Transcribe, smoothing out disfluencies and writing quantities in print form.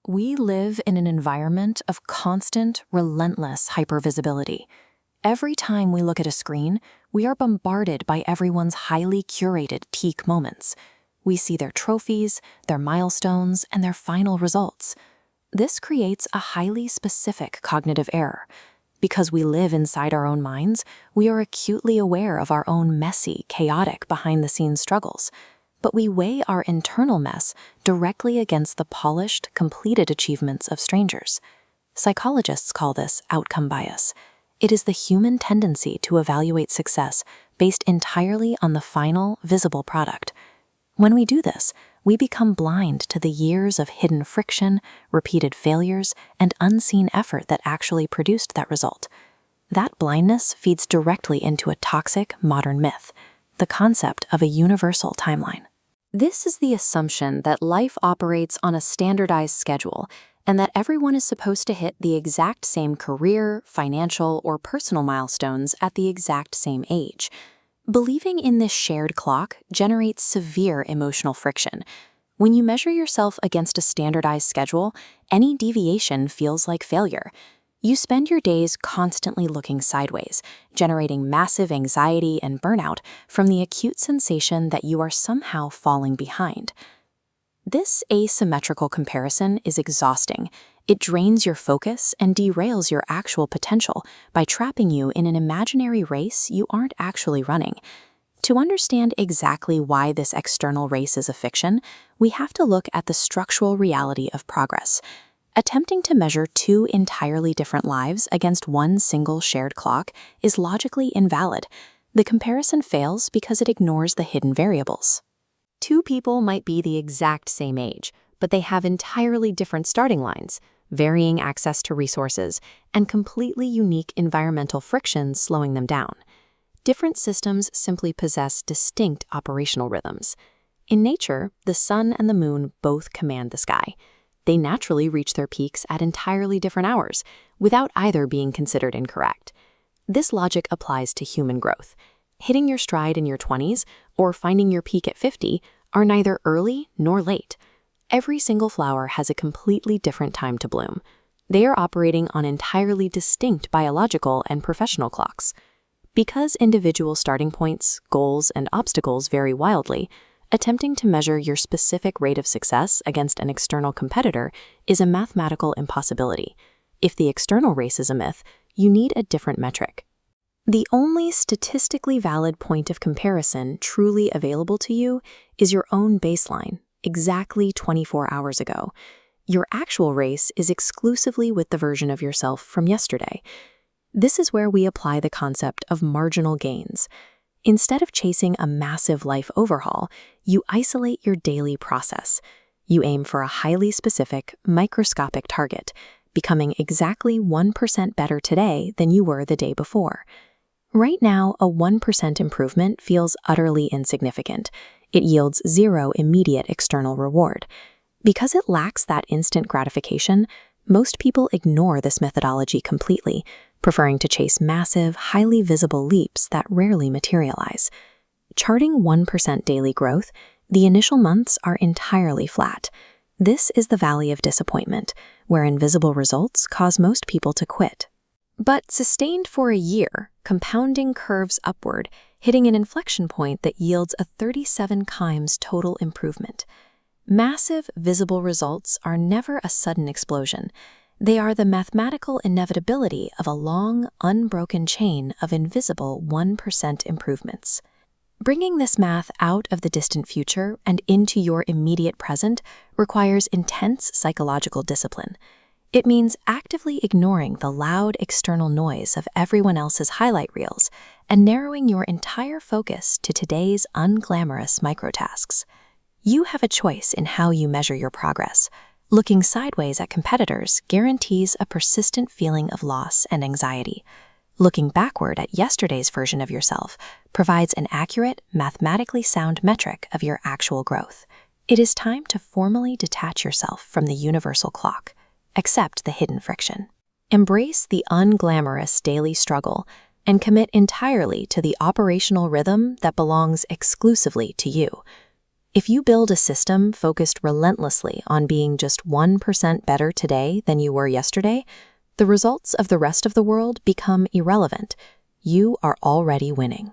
we live in an environment of constant, relentless hypervisibility. Every time we look at a screen, we are bombarded by everyone's highly curated peak moments. We see their trophies, their milestones, and their final results. This creates a highly specific cognitive error. Because we live inside our own minds, we are acutely aware of our own messy, chaotic, behind-the-scenes struggles. But we weigh our internal mess directly against the polished, completed achievements of strangers. Psychologists call this outcome bias. It is the human tendency to evaluate success based entirely on the final, visible product. When we do this, we become blind to the years of hidden friction, repeated failures, and unseen effort that actually produced that result. That blindness feeds directly into a toxic modern myth, the concept of a universal timeline. This is the assumption that life operates on a standardized schedule and that everyone is supposed to hit the exact same career, financial, or personal milestones at the exact same age. Believing in this shared clock generates severe emotional friction. When you measure yourself against a standardized schedule, any deviation feels like failure. You spend your days constantly looking sideways, generating massive anxiety and burnout from the acute sensation that you are somehow falling behind. This asymmetrical comparison is exhausting. It drains your focus and derails your actual potential by trapping you in an imaginary race you aren't actually running. To understand exactly why this external race is a fiction, we have to look at the structural reality of progress. Attempting to measure two entirely different lives against one single shared clock is logically invalid. The comparison fails because it ignores the hidden variables. Two people might be the exact same age, but they have entirely different starting lines, varying access to resources, and completely unique environmental frictions slowing them down. Different systems simply possess distinct operational rhythms. In nature, the sun and the moon both command the sky. They naturally reach their peaks at entirely different hours, without either being considered incorrect. This logic applies to human growth. Hitting your stride in your 20s or finding your peak at 50 are neither early nor late. Every single flower has a completely different time to bloom. They are operating on entirely distinct biological and professional clocks. Because individual starting points, goals, and obstacles vary wildly, attempting to measure your specific rate of success against an external competitor is a mathematical impossibility. If the external race is a myth, you need a different metric. The only statistically valid point of comparison truly available to you is your own baseline, exactly 24 hours ago. Your actual race is exclusively with the version of yourself from yesterday. This is where we apply the concept of marginal gains. Instead of chasing a massive life overhaul, you isolate your daily process. You aim for a highly specific, microscopic target, becoming exactly 1% better today than you were the day before. Right now, a 1% improvement feels utterly insignificant. It yields zero immediate external reward. Because it lacks that instant gratification, most people ignore this methodology completely, preferring to chase massive, highly visible leaps that rarely materialize. Charting 1% daily growth, the initial months are entirely flat. This is the valley of disappointment, where invisible results cause most people to quit. But sustained for a year, compounding curves upward, hitting an inflection point that yields a 37 times total improvement. Massive, visible results are never a sudden explosion. They are the mathematical inevitability of a long, unbroken chain of invisible 1% improvements. Bringing this math out of the distant future and into your immediate present requires intense psychological discipline. It means actively ignoring the loud external noise of everyone else's highlight reels and narrowing your entire focus to today's unglamorous microtasks. You have a choice in how you measure your progress. Looking sideways at competitors guarantees a persistent feeling of loss and anxiety. Looking backward at yesterday's version of yourself provides an accurate, mathematically sound metric of your actual growth. It is time to formally detach yourself from the universal clock. Accept the hidden friction. Embrace the unglamorous daily struggle and commit entirely to the operational rhythm that belongs exclusively to you. If you build a system focused relentlessly on being just 1% better today than you were yesterday, the results of the rest of the world become irrelevant. You are already winning.